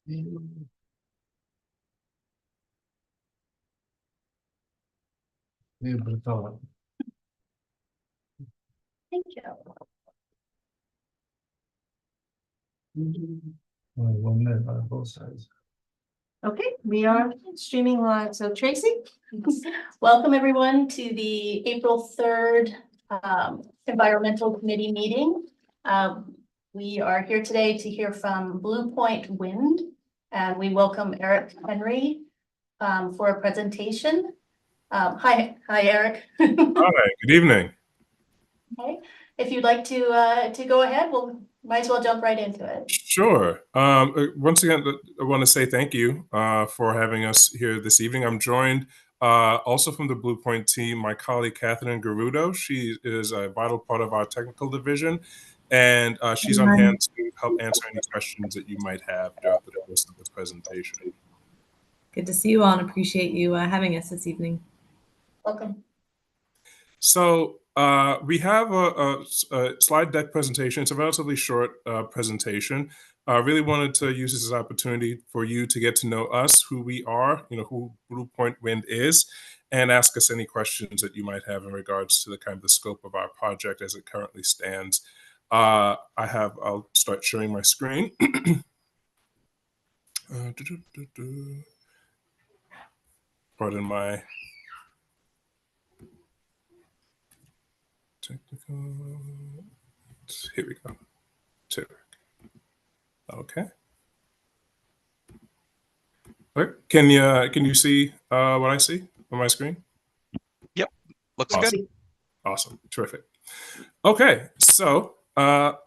Thank you. One minute on both sides. Okay, we are streaming live. So Tracy, welcome everyone to the April 3rd Environmental Committee meeting. We are here today to hear from Blue Point Wind, and we welcome Eric Henry for a presentation. Hi, Eric. Hi, good evening. Okay, if you'd like to go ahead, we'll might as well jump right into it. Sure. Once again, I want to say thank you for having us here this evening. I'm joined also from the Blue Point team, my colleague Catherine Garudo. She is a vital part of our technical division, and she's on hand to help answer any questions that you might have throughout the course of the presentation. Good to see you all and appreciate you having us this evening. Welcome. So we have a slide deck presentation. It's a relatively short presentation. I really wanted to use this as an opportunity for you to get to know us, who we are, who Blue Point Wind is, and ask us any questions that you might have in regards to the kind of the scope of our project as it currently stands. I'll start sharing my screen. Pardon my technical. Here we go. Okay. Can you see what I see on my screen? Yep. Looks awesome. good. Awesome. Terrific. Okay. So the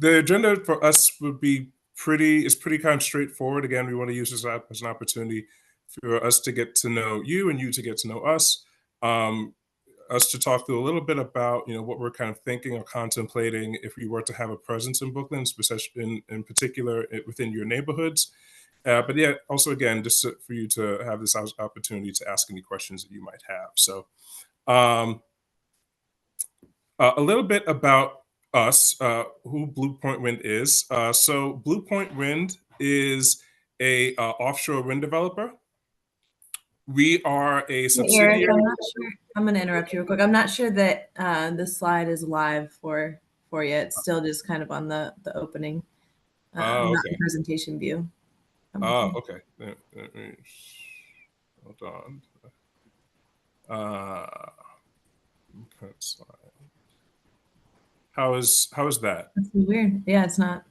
agenda for us would be pretty kind of straightforward. Again, we want to use this as an opportunity for us to get to know you and you to get to know us. Us to talk through a little bit about what we're kind of thinking or contemplating if we were to have a presence in Brooklyn, especially in particular within your neighborhoods. But yeah, also again, just for you to have this opportunity to ask any questions that you might have. So a little bit about us, who Blue Point Wind is. So Blue Point Wind is a offshore wind developer. We are a subsidiary. Eric, I'm not sure. I'm going to interrupt you real quick. I'm not sure that the slide is live for you. It's still just kind of on the opening, not the presentation view. Okay. Hold on. Slide. How is that? That's weird. Yeah, it's not.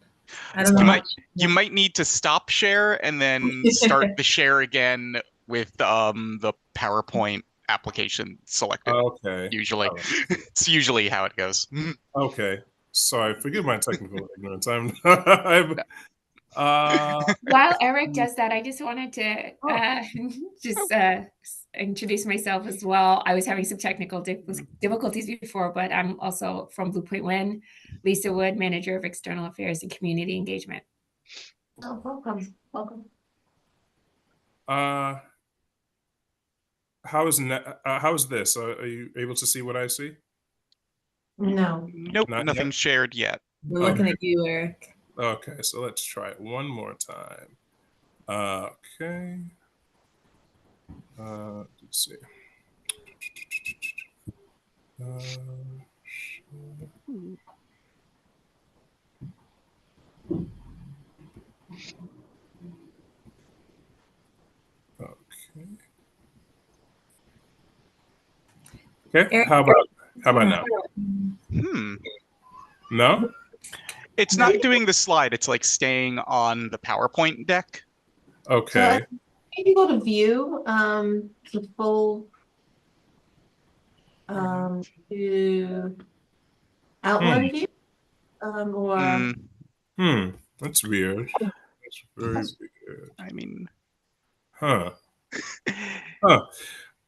I don't know. You might need to stop share and then start the share again with the PowerPoint application selected. Okay. Usually, it's usually how it goes. Okay. Sorry, forgive my technical ignorance. While Eric does that, I just wanted to introduce myself as well. I was having some technical difficulties before, but I'm also from Blue Point Wind. Lisa Wood, Manager of External Affairs and Community Engagement. Oh, welcome. How is this? Are you able to see what I see? No. Nope, nothing shared yet. We're looking at you, Eric. Okay, so let's try it one more time. Okay. Let's see. Okay. Eric, How about now? No? It's not doing the slide. It's like staying on the PowerPoint deck. Okay. Maybe go to view, the full, to outline view, or. That's weird. That's very weird. I mean. Huh. Okay.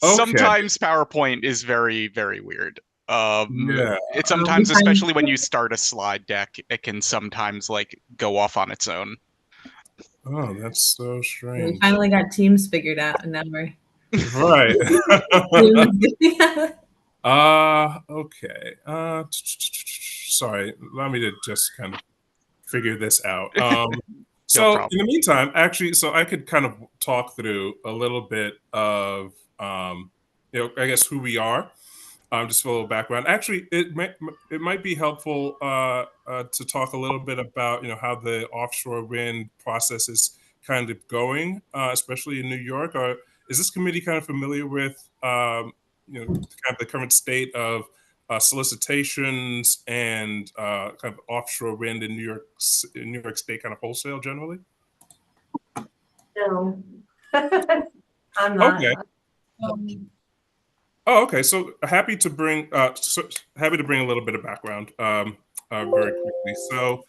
Sometimes PowerPoint is very, very weird. Yeah. It sometimes, especially when you start a slide deck, it can sometimes like go off on its own. Oh, that's so strange. We finally got Teams figured out, and now we're right. Okay. Sorry. Allow me to just kind of figure this out. No So problem. in the meantime, actually, so I could kind of talk through a little bit of, I guess who we are, just for a little background. Actually, it might be helpful to talk a little bit about, how the offshore wind process is kind of going, especially in New York. Or is this committee kind of familiar with, kind of the current state of solicitations and kind of offshore wind in New York State, kind of wholesale generally? No. I'm not. Okay. Oh, okay. So happy to bring a little bit of background very quickly. So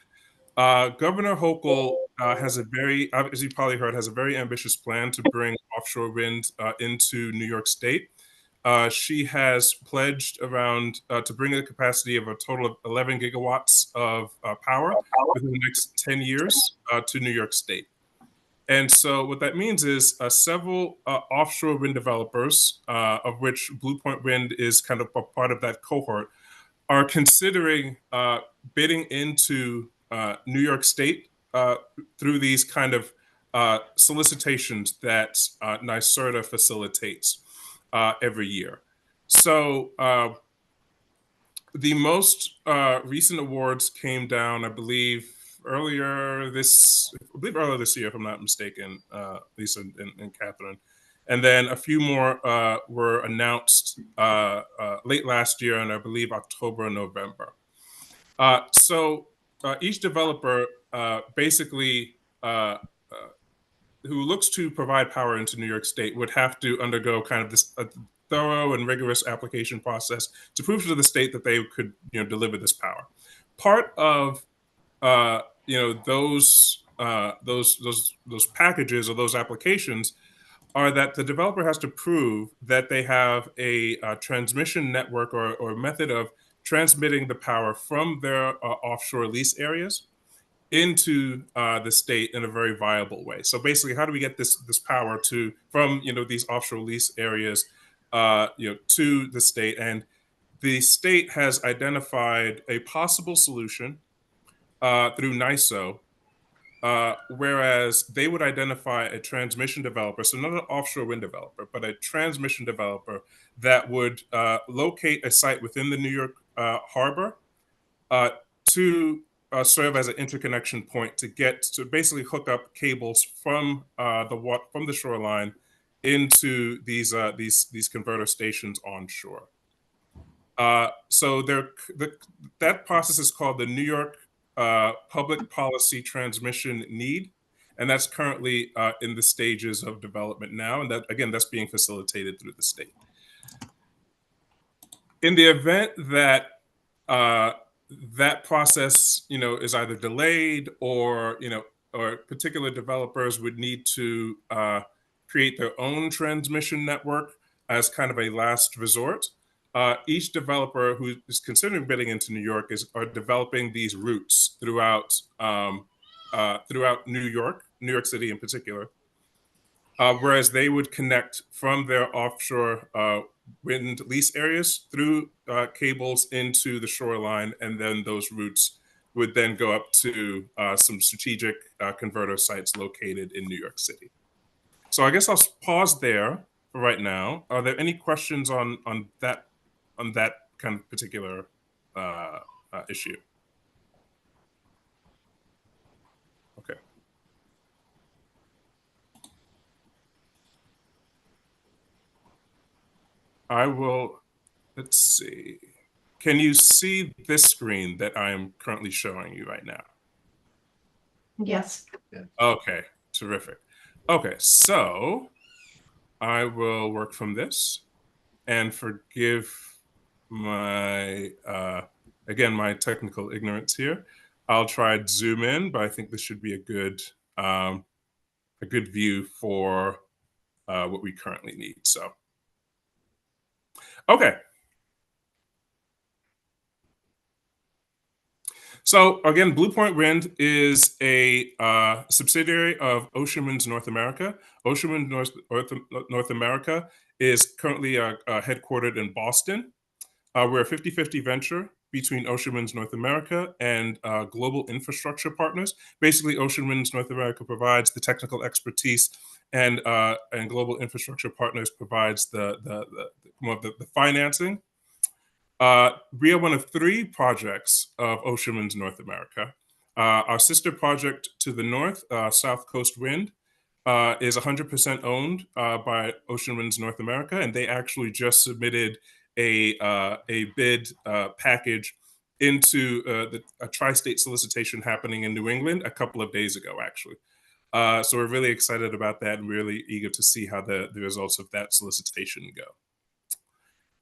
Governor Hochul has a very, as you probably heard, has a very ambitious plan to bring offshore wind into New York State. She has pledged around to bring a capacity of a total of 11 gigawatts of power within the next 10 years to New York State. And so what that means is several offshore wind developers, of which Blue Point Wind is kind of a part of that cohort, are considering bidding into New York State through these kind of solicitations that NYSERDA facilitates every year. So the most recent awards came down, I believe, earlier this year, if I'm not mistaken, Lisa and Catherine. And then a few more were announced late last year, and I believe October and November. So each developer basically who looks to provide power into New York State would have to undergo kind of this thorough and rigorous application process to prove to the state that they could, deliver this power. Part of those packages or those applications are that the developer has to prove that they have a transmission network or method of transmitting the power from their offshore lease areas into the state in a very viable way. So basically, how do we get this power from these offshore lease areas to the state? And the state has identified a possible solution through NISO, whereas they would identify a transmission developer, so not an offshore wind developer, but a transmission developer that would locate a site within the New York harbor to serve as an interconnection point to basically hook up cables from the shoreline into these converter stations onshore. So that process is called the New York Public Policy Transmission Need, and that's currently in the stages of development now. And that's being facilitated through the state. In the event that that process, is either delayed or particular developers would need to create their own transmission network as kind of a last resort. Each developer who is considering bidding into New York are developing these routes throughout New York City in particular, whereas they would connect from their offshore wind lease areas through cables into the shoreline, and then those routes would then go up to some strategic converter sites located in New York City. So I guess I'll pause there for right now. Are there any questions on that kind of particular issue? Okay. I will, let's see. Can you see this screen that I am currently showing you right now? Yes. Okay, terrific. Okay, so I will work from this, and forgive my, again, my technical ignorance here. I'll try to zoom in, but I think this should be a good view for what we currently need. So, okay. So again, Blue Point Wind is a subsidiary of Ocean Winds North America. Ocean Winds North America is currently headquartered in Boston. We're a 50-50 venture between Ocean Winds North America and Global Infrastructure Partners. Basically, Ocean Winds North America provides the technical expertise, and Global Infrastructure Partners provides the financing. We are one of 3 projects of Ocean Winds North America. Our sister project to the north, South Coast Wind, is 100% owned by Ocean Winds North America, and they actually just submitted a bid package into a tri-state solicitation happening in New England a couple of days ago, actually. So we're really excited about that and really eager to see how the results of that solicitation go.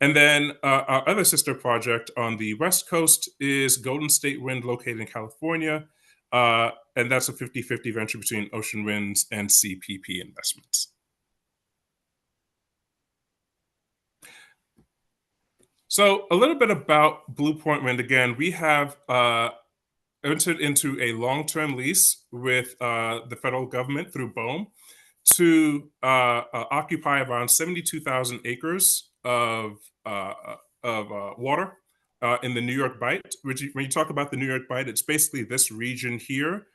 And then our other sister project on the West Coast is Golden State Wind, located in California. And that's a 50-50 venture between Ocean Winds and CPP Investments. So a little bit about Blue Point Wind. Again, we have entered into a long-term lease with the federal government through BOEM to occupy around 72,000 acres of water in the New York Bight. Which, when you talk about the New York Bight, it's basically this region here,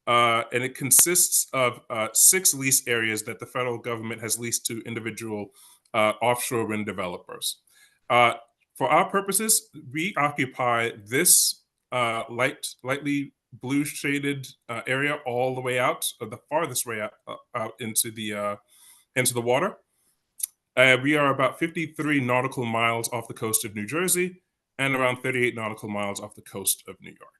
and it consists of 6 lease areas that the federal government has leased to individual offshore wind developers. For our purposes, we occupy this lightly blue shaded area all the way out, the farthest way out into the water. We are about 53 nautical miles off the coast of New Jersey and around 38 nautical miles off the coast of New York.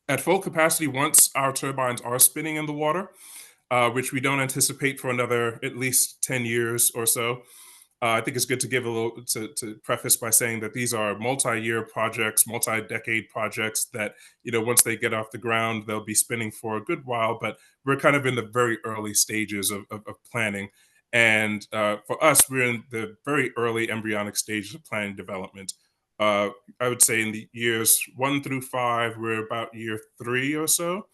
At full capacity, once our turbines are spinning in the water, which we don't anticipate for another at least 10 years or so, I think it's good to give a little to preface by saying that these are multi-year projects, multi-decade projects that, once they get off the ground, they'll be spinning for a good while. But we're kind of in the very early stages of planning. And for us, we're in the very early embryonic stages of planning development. I would say in the years 1 through 5, we're about year 3 or so.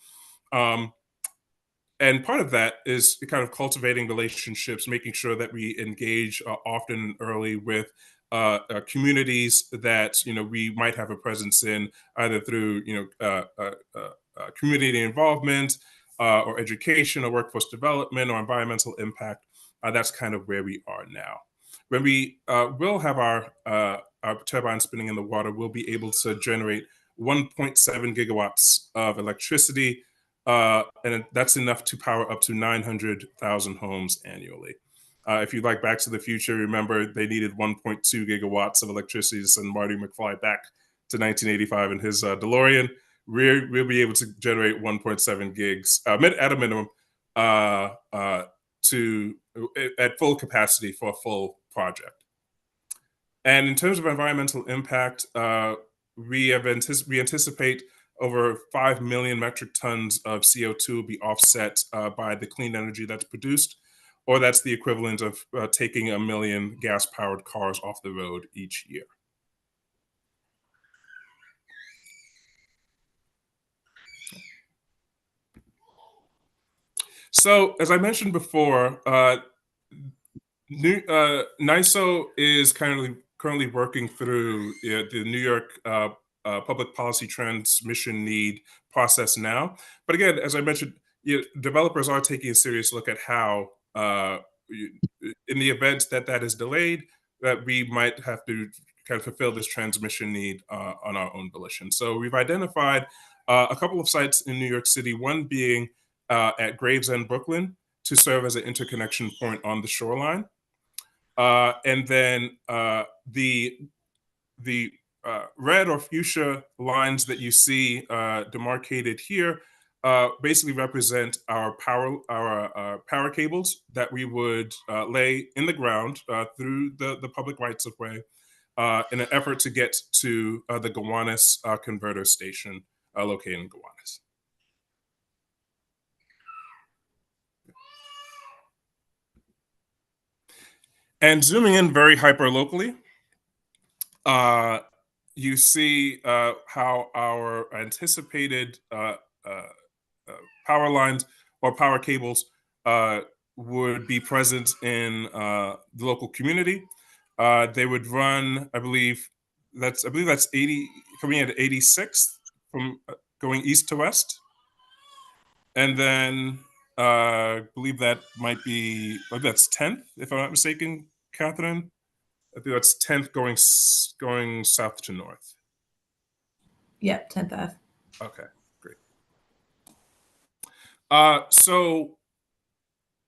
And part of that is kind of cultivating relationships, making sure that we engage often and early with communities that we might have a presence in, either through community involvement or education or workforce development or environmental impact. That's kind of where we are now. When we will have our turbine spinning in the water, we'll be able to generate 1.7 gigawatts of electricity. And that's enough to power up to 900,000 homes annually. If you like Back to the Future, remember they needed 1.2 gigawatts of electricity to send Marty McFly back to 1985 in his DeLorean. We'll be able to generate 1.7 gigs at a minimum at full capacity for a full project. And in terms of environmental impact, we anticipate over 5 million metric tons of CO2 will be offset by the clean energy that's produced, or that's the equivalent of taking 1 million gas-powered cars off the road each year. So, as I mentioned before, NYSO is currently working through the New York public policy transmission need process now. But again, as I mentioned, developers are taking a serious look at how, in the event that is delayed, that we might have to kind of fulfill this transmission need on our own volition. So we've identified a couple of sites in New York City, one being at Gravesend, Brooklyn, to serve as an interconnection point on the shoreline. And then the red or fuchsia lines that you see demarcated here basically represent our power cables that we would lay in the ground through the public rights of way in an effort to get to the Gowanus converter station located in Gowanus. And zooming in very hyper locally, you see how our anticipated power lines or power cables would be present in the local community. They would run, I believe that's 80 coming in at 86th from going east to west, and then I believe that might be that's 10th if I'm not mistaken, Catherine. I think that's 10th going south to north. Yep, 10th Ave. Okay, great. So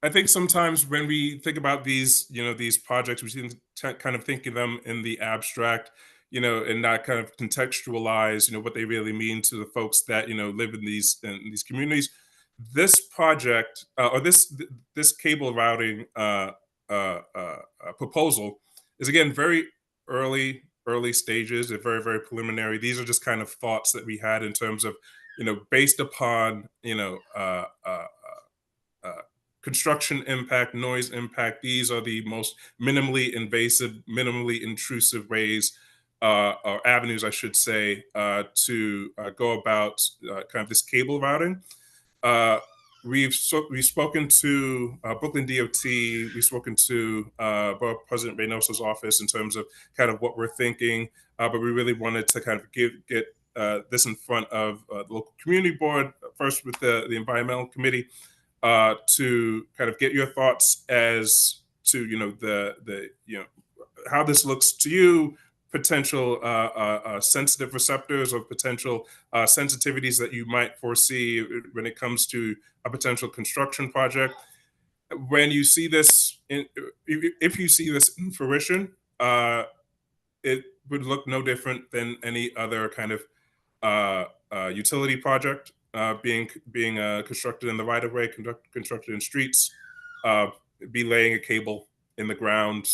I think sometimes when we think about these, these projects, we seem to kind of think of them in the abstract, and not kind of contextualize, what they really mean to the folks that live in these communities. This project or this cable routing proposal is again very early stages. They're very very preliminary. These are just kind of thoughts that we had in terms of, based upon construction impact, noise impact. These are the most minimally invasive, minimally intrusive ways or avenues, I should say, to go about kind of this cable routing. We've spoken to Brooklyn DOT. We've spoken to Borough President Reynoso's office in terms of kind of what we're thinking, but we really wanted to kind of get this in front of the local community board first with the environmental committee. To kind of get your thoughts as to the how this looks to you, potential sensitive receptors or potential sensitivities that you might foresee when it comes to a potential construction project. When you see this, if you see this in fruition, it would look no different than any other kind of utility project being constructed in the right of way, constructed in streets, be laying a cable in the ground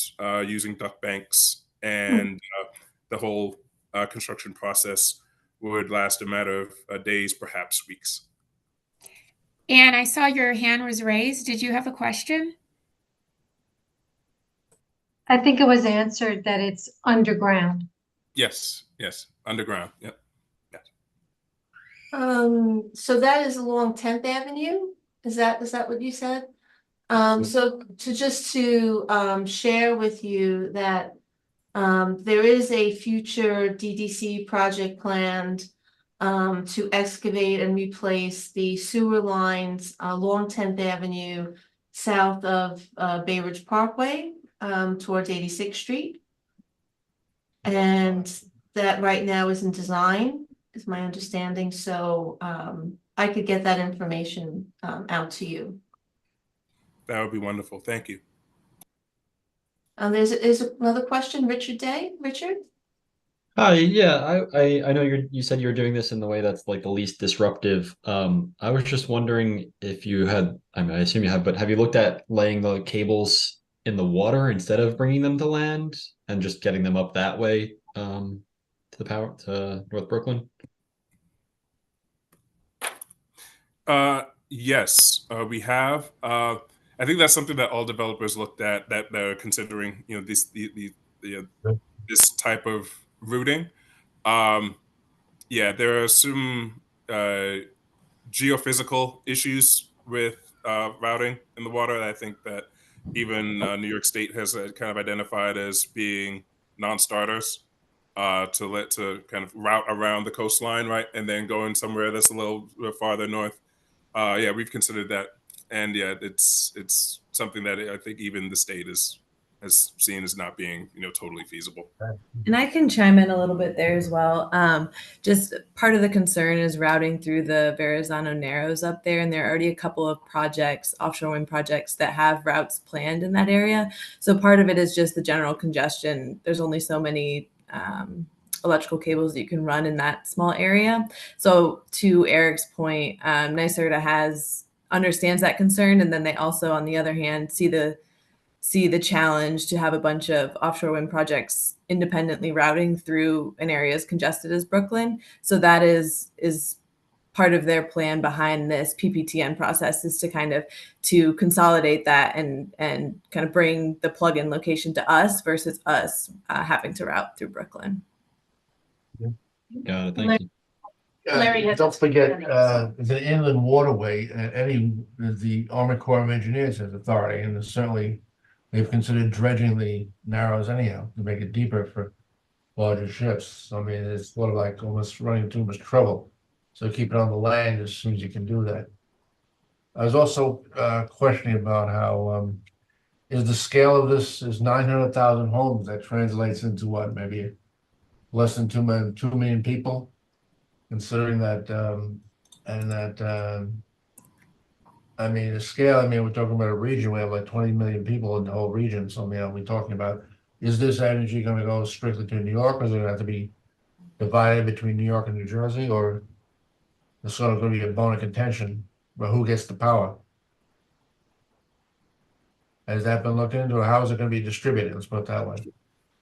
using duct banks, and the whole construction process would last a matter of days, perhaps weeks. And I saw your hand was raised. Did you have a question? I think it was answered that it's underground. Yes, underground. Yep. So that is along 10th Avenue. Is that what you said? So to share with you that there is a future DDC project planned to excavate and replace the sewer lines along 10th Avenue south of Bay Ridge Parkway towards 86th Street. And that right now is in design, is my understanding. So I could get that information out to you. That would be wonderful. Thank you. There's another question, Richard Day. Richard? Hi, yeah, I know you said you're doing this in the way that's like the least disruptive. I was just wondering if you had, I mean, I assume you have, but have you looked at laying the cables in the water instead of bringing them to land and just getting them up that way to North Brooklyn? Yes, we have. I think that's something that all developers looked at that they're considering. This type of routing. Yeah, there are some geophysical issues with routing in the water. I think that even New York State has kind of identified as being non-starters to kind of route around the coastline, right, and then going somewhere that's a little farther north. Yeah, we've considered that, and yeah, it's something that I think even the state has seen as not being totally feasible. And I can chime in a little bit there as well. Just part of the concern is routing through the Verrazano Narrows up there, and there are already a couple of projects, offshore wind projects, that have routes planned in that area. So part of it is just the general congestion. There's only so many electrical cables that you can run in that small area. So to Eric's point, NYSERDA understands that concern, and then they also, on the other hand, see the challenge to have a bunch of offshore wind projects independently routing through an area as congested as Brooklyn. So that is part of their plan behind this PPTN process, is to consolidate that and kind of bring the plug-in location to us versus us having to route through Brooklyn. Got it. Thank you. Larry has- Don't forget, the inland waterway, the Army Corps of Engineers has authority, and there's certainly they've considered dredging the narrows anyhow to make it deeper for larger ships. I mean, it's sort of like almost running too much trouble. So keep it on the land as soon as you can do that. I was also questioning about how is the scale of this is 900,000 homes. That translates into what, maybe less than 2 million people, considering that and that I mean the scale. I mean, we're talking about a region. We have like 20 million people in the whole region. So I mean, are we talking about, is this energy going to go strictly to New York, or is it going to have to be divided between New York and New Jersey, or it's sort of going to be a bone of contention, but who gets the power? Has that been looked into, or how is it going to be distributed? Let's put it that way.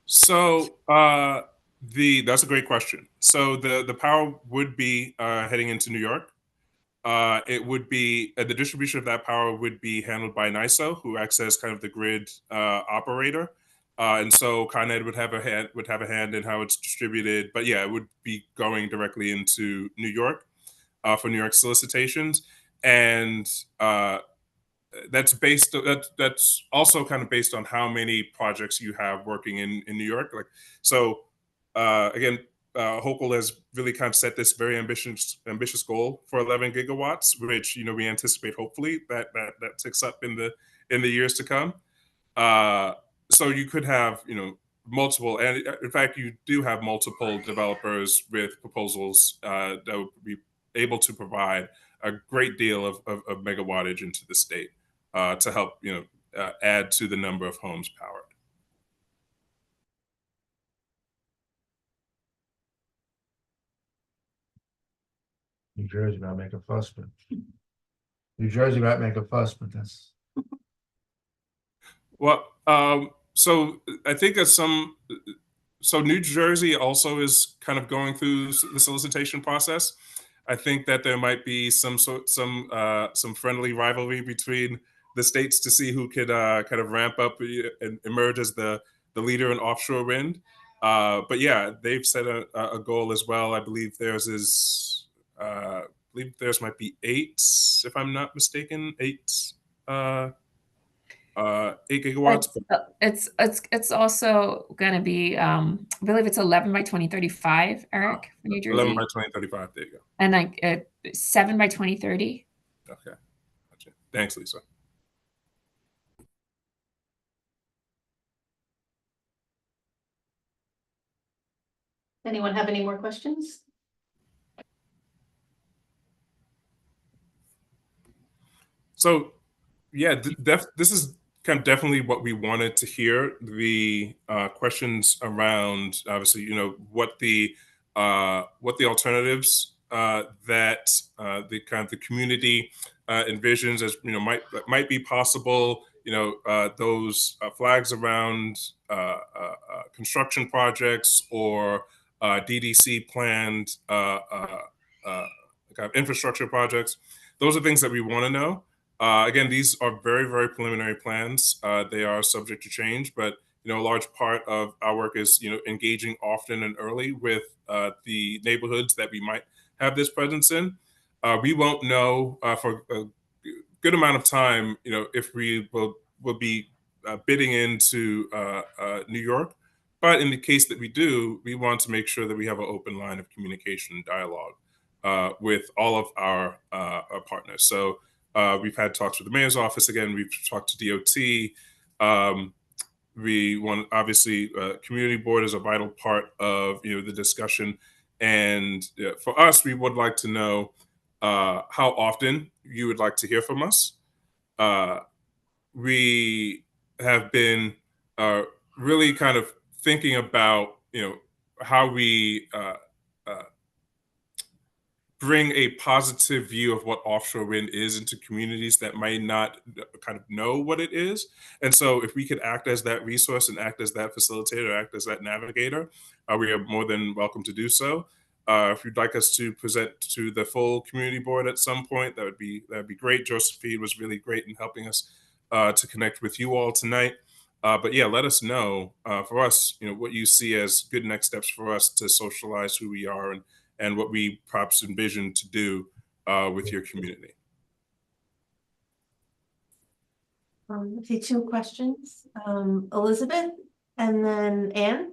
So that's a great question. So the power would be heading into New York. It would be the distribution of that power would be handled by NISO, who acts as kind of the grid operator. And so Con Ed would have a hand in how it's distributed. But yeah, it would be going directly into New York for New York solicitations. And that's also kind of based on how many projects you have working in New York. Like, so again, Hochul has really kind of set this very ambitious goal for 11 gigawatts, which we anticipate hopefully that ticks up in the years to come. So you could have multiple, and in fact you do have multiple developers with proposals that would be able to provide a great deal of megawattage into the state to help add to the number of homes powered. New Jersey might make a fuss, but New Jersey might make a fuss, but that's Well, so I think so New Jersey also is kind of going through the solicitation process. I think that there might be some friendly rivalry between the states to see who could kind of ramp up and emerge as the leader in offshore wind. But yeah, they've set a goal as well. I believe theirs might be 8, if I'm not mistaken, 8. 8 gigawatts. It's also going to be I believe it's 11 by 2035, Eric, for New Jersey. 11 by 2035. There you go. And like 7 by 2030. Okay, gotcha. Thanks, Lisa. Anyone have any more questions? So, yeah, this is kind of definitely what we wanted to hear. The questions around, obviously, what the alternatives that the kind of the community envisions as might be possible. Those flags around construction projects or DDC planned kind of infrastructure projects. Those are things that we want to know. Again, these are very, very preliminary plans. They are subject to change, but a large part of our work is engaging often and early with the neighborhoods that we might have this presence in. We won't know for a good amount of time, if we will be bidding into New York. But in the case that we do, we want to make sure that we have an open line of communication and dialogue with all of our partners. So we've had talks with the mayor's office. Again, we've talked to DOT. We want, obviously, community board is a vital part of the discussion. And for us, we would like to know how often you would like to hear from us. We have been really kind of thinking about how we bring a positive view of what offshore wind is into communities that might not kind of know what it is. And so if we could act as that resource and act as that facilitator, act as that navigator, we are more than welcome to do so. If you'd like us to present to the full community board at some point, that'd be great. Josephine was really great in helping us to connect with you all tonight. But yeah, let us know for us, what you see as good next steps for us to socialize who we are and what we perhaps envision to do with your community. Okay, two questions. Elizabeth and then Anne.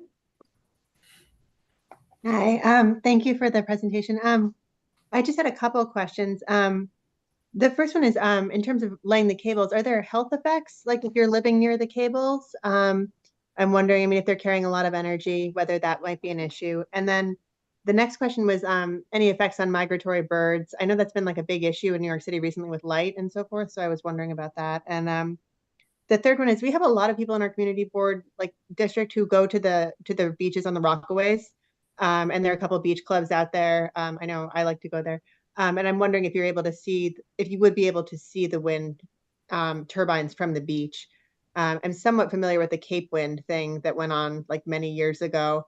Hi, thank you for the presentation. I just had a couple of questions. The first one is, in terms of laying the cables, are there health effects? Like if you're living near the cables? I'm wondering, I mean, if they're carrying a lot of energy, whether that might be an issue. And then the next question was, any effects on migratory birds? I know that's been like a big issue in New York City recently with light and so forth. So I was wondering about that. And the third one is, we have a lot of people in our community board, like district, who go to the beaches on the Rockaways. And there are a couple of beach clubs out there. I know I like to go there. And I'm wondering if you're able to see, if you would be able to see the wind turbines from the beach. I'm somewhat familiar with the Cape Wind thing that went on like many years ago,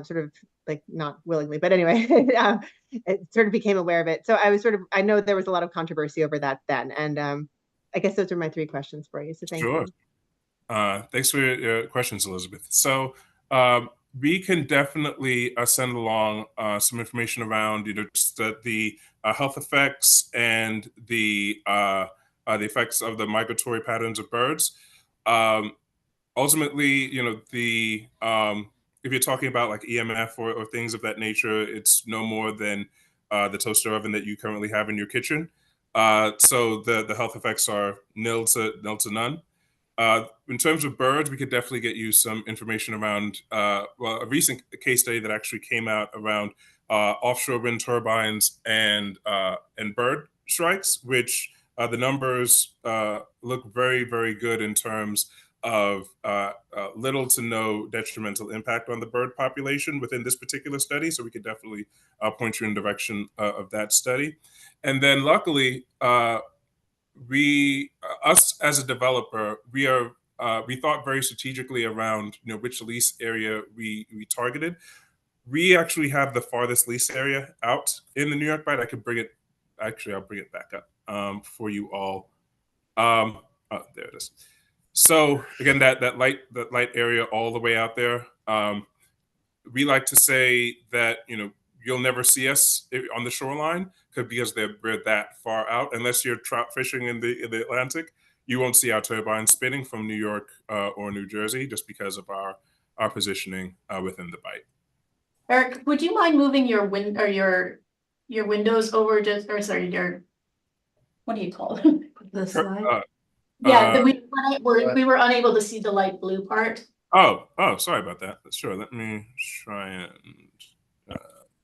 sort of like not willingly, but anyway, it sort of became aware of it. So I was I know there was a lot of controversy over that then. And I guess those are my three questions for you. So thank Sure. you. Thanks for your questions, Elizabeth. So we can definitely send along some information around, just the health effects and the effects of the migratory patterns of birds. Ultimately, the if you're talking about like EMF or things of that nature, it's no more than the toaster oven that you currently have in your kitchen. So the health effects are nil to none. In terms of birds, we could definitely get you some information around well, a recent case study that actually came out around offshore wind turbines and bird strikes, which the numbers look very, very good in terms of little to no detrimental impact on the bird population within this particular study. So we could definitely point you in the direction of that study. And then luckily, us as a developer, we thought very strategically around which lease area we targeted. We actually have the farthest lease area out in the New York Bight. I could bring it. Actually, I'll bring it back up for you all. Oh, there it is. So again, that light area all the way out there. We like to say that you'll never see us on the shoreline because we're that far out. Unless you're trout fishing in the Atlantic, you won't see our turbines spinning from New York or New Jersey just because of our positioning within the Bight. Eric, would you mind moving your your windows over or sorry, what do you call them? The slide. Yeah, we were unable to see the light blue part. Oh, sorry about that. Sure, let me try and.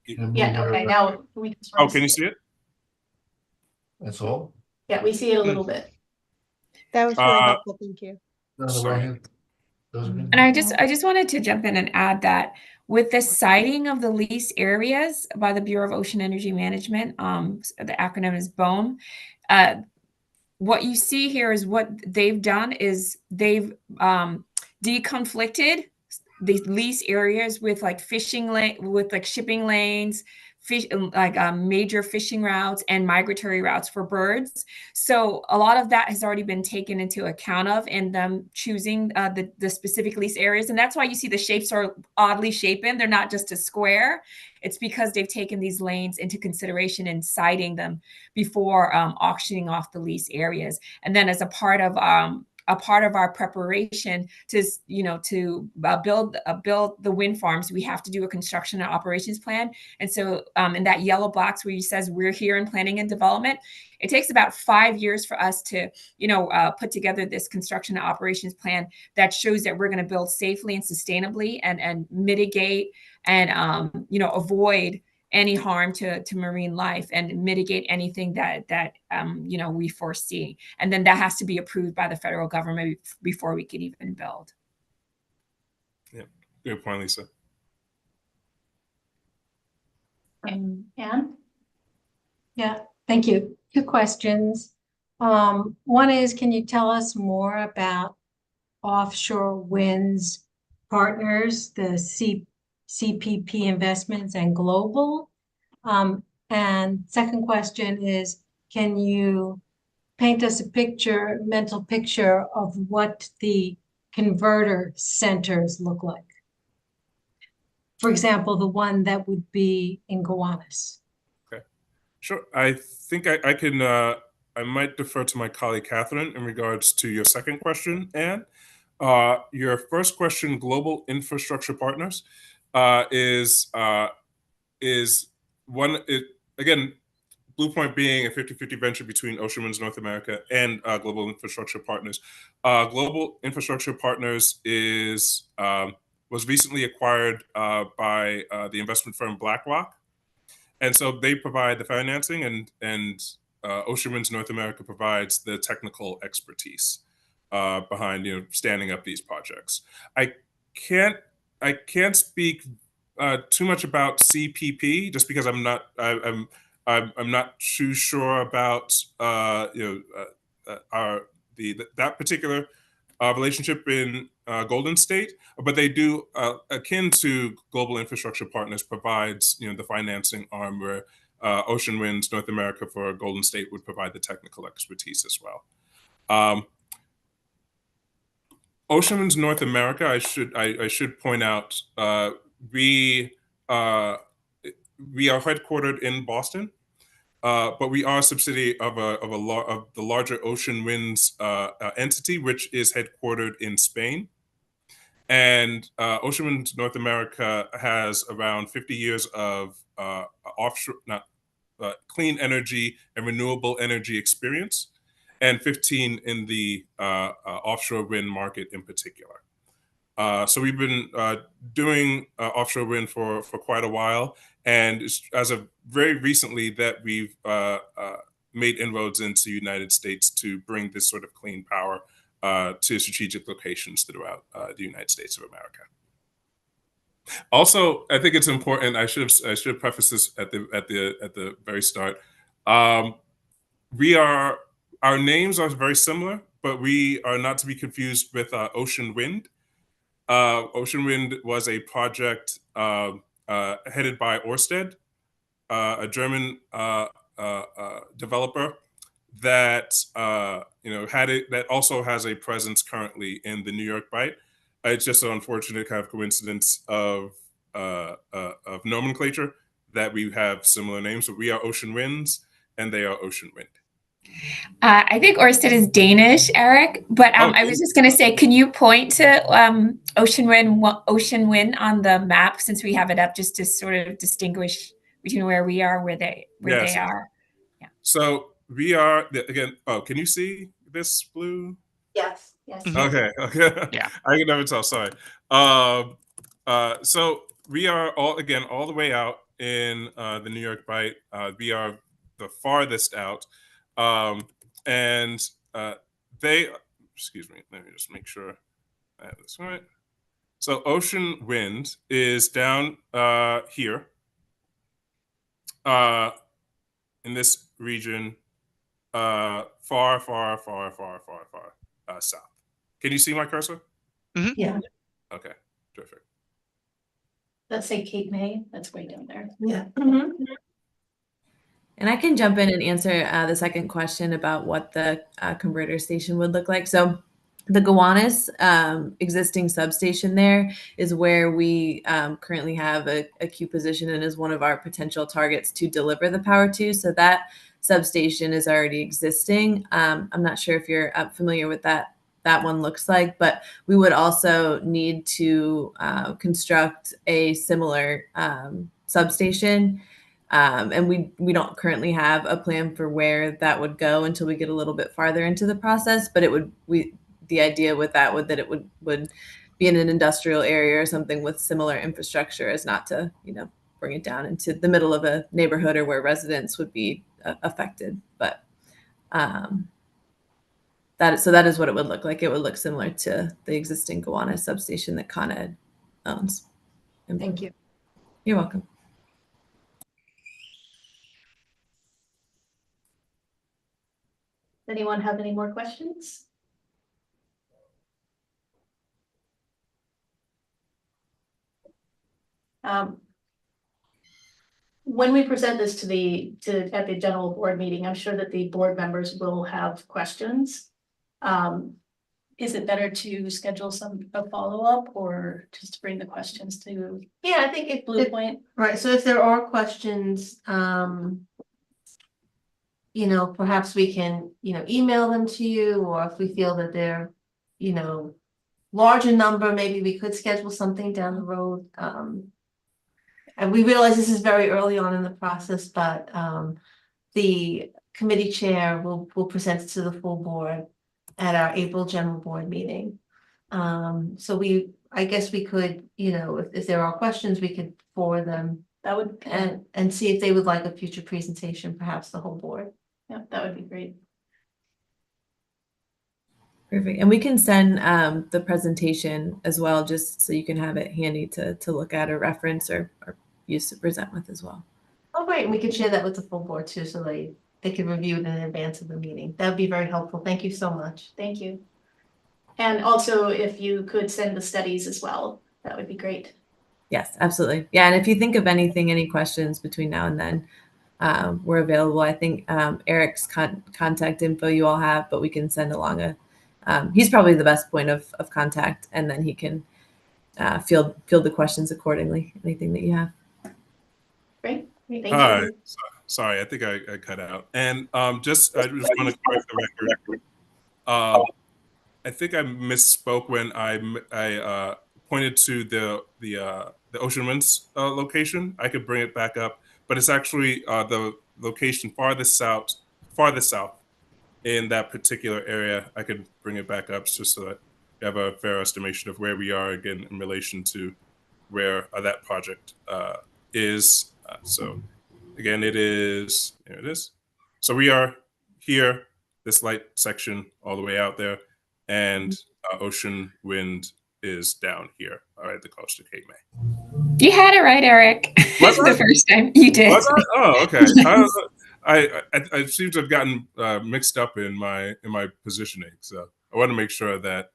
Yeah, okay, now we can. Oh, can you see it? That's all? Yeah, we see it a little bit. That was really helpful. Thank you. Sorry. And I just wanted to jump in and add that with the siting of the lease areas by the Bureau of Ocean Energy Management, the acronym is BOEM, what you see here is what they've done is they've deconflicted the lease areas with like shipping lanes, major fishing routes and migratory routes for birds. So a lot of that has already been taken into account of in them choosing the specific lease areas. And that's why you see the shapes are oddly shapen. They're not just a square. It's because they've taken these lanes into consideration and siting them before auctioning off the lease areas. And then as a part of our preparation to build the wind farms, we have to do a construction and operations plan. And so in that yellow box where it says we're here in planning and development, it takes about 5 years for us to put together this construction and operations plan that shows that we're going to build safely and sustainably and mitigate and avoid any harm to marine life and mitigate anything that we foresee. And then that has to be approved by the federal government before we can even build. Yeah, good point, Lisa. Anne? Yeah, thank you. Two questions. One is, can you tell us more about Offshore Winds Partners, the CPP Investments and Global? And second question is, can you paint us a mental picture of what the converter centers look like? For example, the one that would be in Gowanus. Okay, sure. I think I can I might defer to my colleague Catherine in regards to your second question, Anne. Your first question, global infrastructure partners, is one. Again, Blue Point being a 50-50 venture between Ocean Winds North America and Global Infrastructure Partners. Global Infrastructure Partners was recently acquired by the investment firm BlackRock, and so they provide the financing, and Ocean Winds North America provides the technical expertise behind standing up these projects. I can't speak too much about CPP just because I'm not too sure about that particular relationship in Golden State, but they do, akin to Global Infrastructure Partners, provides the financing arm where Ocean Winds North America for Golden State would provide the technical expertise as well. Ocean Winds North America, I should point out, we are headquartered in Boston. But we are a subsidiary of the larger Ocean Winds entity, which is headquartered in Spain. And Ocean Winds North America has around 50 years of offshore, clean energy and renewable energy experience, and 15 in the offshore wind market in particular. So we've been doing offshore wind for quite a while, and it's as of very recently that we've made inroads into the United States to bring this sort of clean power to strategic locations throughout the United States of America. Also, I think it's important. I should have prefaced this at the very start. Our names are very similar, but we are not to be confused with Ocean Wind. Ocean Wind was a project headed by Ørsted, a German developer that that also has a presence currently in the New York Bight. It's just an unfortunate kind of coincidence of nomenclature that we have similar names. So we are Ocean Winds, and they are Ocean Wind. I think Ørsted is Danish, Eric, but I was just going to say, can you point to Ocean Wind on the map, since we have it up, just to sort of distinguish between where we are, where they are? Yeah. So we are, again, can you see this blue? Yes. Yes. Okay. Yeah. I can never tell, sorry. So we are all the way out in the New York Bight. We are the farthest out. And excuse me, let me just make sure I have this right. So Ocean Wind is down here in this region, far south. Can you see my cursor? Mhm. Yeah. Okay, terrific. Let's say Cape May. That's way down there. Yeah. And I can jump in and answer the second question about what the converter station would look like. So the Gowanus existing substation there is where we currently have a queue position and is one of our potential targets to deliver the power to. So that substation is already existing. I'm not sure if you're familiar with that one looks like, but we would also need to construct a similar substation. And we don't currently have a plan for where that would go until we get a little bit farther into the process. But the idea with that would it would be in an industrial area or something with similar infrastructure, as not to bring it down into the middle of a neighborhood or where residents would be affected. But that is what it would look like. It would look similar to the existing Gowanus substation that Con Ed owns. Thank you. You're welcome. Anyone have any more questions? When we present this at the general board meeting, I'm sure that the board members will have questions. Is it better to schedule a follow-up, or just bring the questions to? Yeah, I think it's Blue Point. Right, so if there are questions, you know, perhaps we can, you know, email them to you, or if we feel that they're, you know, larger number, maybe we could schedule something down the road. And we realize this is very early on in the process, but the committee chair will present it to the full board at our April general board meeting. So I guess we could, you know, if there are questions, we could forward them. That would, and see if they would like a future presentation, perhaps the whole board. Yeah, that would be great. Perfect. And we can send the presentation as well, just so you can have it handy to look at or reference or use to present with as well. Oh, great. And we can share that with the full board too, so they can review it in advance of the meeting. That'd be very helpful. Thank you so much. Thank you. And also, if you could send the studies as well, that would be great. Yes, absolutely. Yeah, and if you think of anything, any questions between now and then, we're available. I think Eric's contact info you all have, but we can send along he's probably the best point of contact, and then he can field the questions accordingly, anything that you have. Great. Thank Hi. you. Sorry, I think I cut out. And I just want to correct the record. I think I misspoke when I pointed to the Ocean Winds location. I could bring it back up, but it's actually the location farthest south in that particular area. I could bring it back up just so that you have a fair estimation of where we are again in relation to where that project is. So again, here it is. So we are here, this light section all the way out there, and Ocean Wind is down here, all right, the coast of Cape May. You had it right, Eric. Was The first time you did. Was I? Oh, okay. I seem to have gotten mixed up in my positioning, so I want to make sure that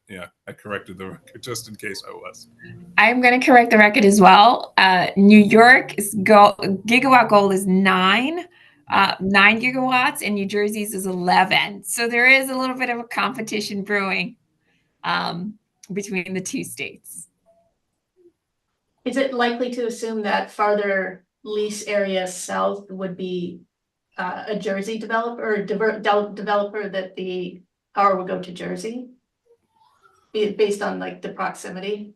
I corrected the record just in case I was. I'm going to correct the record as well. New York's gigawatt goal is 9 gigawatts, and New Jersey's is 11. So there is a little bit of a competition brewing between the two states. Is it likely to assume that farther lease area south would be a Jersey developer or developer that the power would go to Jersey? Based on like the proximity?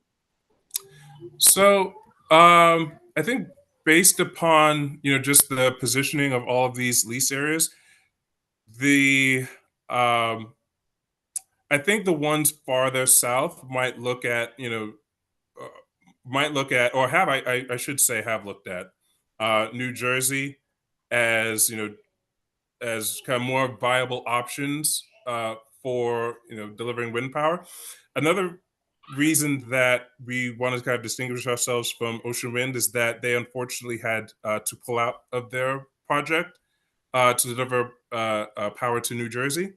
So I think based upon just the positioning of all of these lease areas, I think the ones farther south might look at or have I should say have looked at New Jersey as as kind of more viable options for delivering wind power. Another reason that we want to kind of distinguish ourselves from Ocean Wind is that they unfortunately had to pull out of their project to deliver power to New Jersey.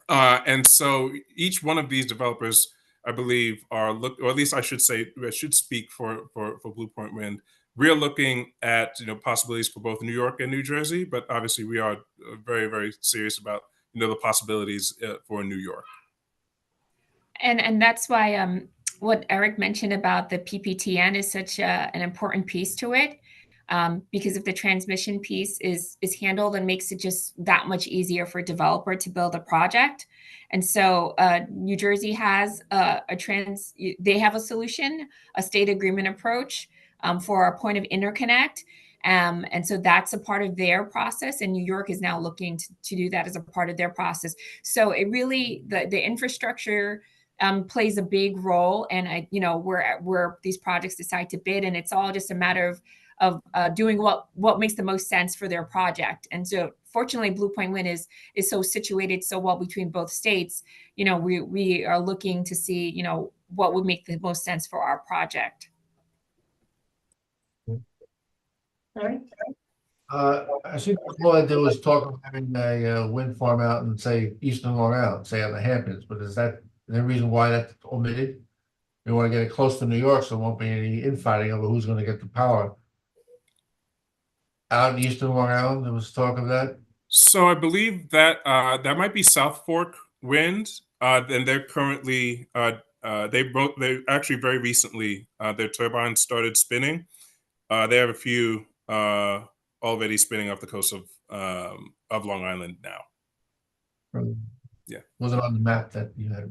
And so each one of these developers, I believe, or at least I should speak for Blue Point Wind. We are looking at possibilities for both New York and New Jersey, but obviously we are very, very serious about the possibilities for New York. And that's why what Eric mentioned about the PPTN is such an important piece to it. Because if the transmission piece is handled, and makes it just that much easier for a developer to build a project. And so New Jersey has they have a solution, a state agreement approach for a point of interconnect. And so that's a part of their process. And New York is now looking to do that as a part of their process. So it really, the infrastructure plays a big role. And where these projects decide to bid, and it's all just a matter of doing what makes the most sense for their project. And so fortunately, Blue Point Wind is so situated so well between both states. We are looking to see, what would make the most sense for our project. All right. I see Claude, there was talk of having a wind farm out in, say, Eastern Long Island, say on the Hamptons, but is that the reason why that's omitted? We want to get it close to New York, so there won't be any infighting over who's going to get the power. Out in Eastern Long Island, there was talk of that. So I believe that that might be South Fork Wind, and they're currently they actually very recently their turbines started spinning. They have a few already spinning off the coast of Long Island now. Yeah. Wasn't on the map that you had.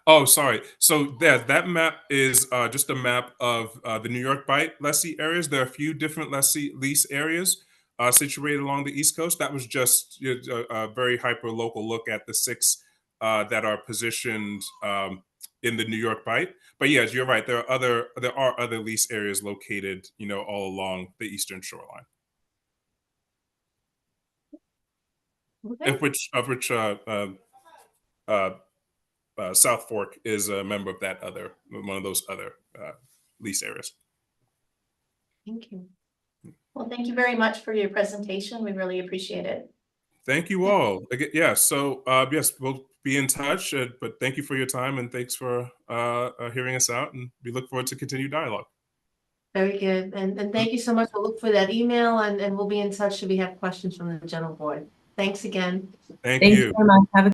Oh, sorry. So that map is just a map of the New York Bight lessee areas. There are a few different lease areas situated along the East Coast. That was just a very hyper local look at the 6 that are positioned in the New York Bight. But yes, you're right. There are other lease areas located, all along the eastern shoreline. Okay. Of which South Fork is a member of one of those other lease areas. Thank you. Well, thank you very much for your presentation. We really appreciate it. Thank you all. Again, yeah. So yes, we'll be in touch. But thank you for your time and thanks for hearing us out. And we look forward to continued dialogue. Very good. And thank you so much. We'll look for that email and we'll be in touch if we have questions from the general board. Thanks again. Thank Thank you. you very much. Have a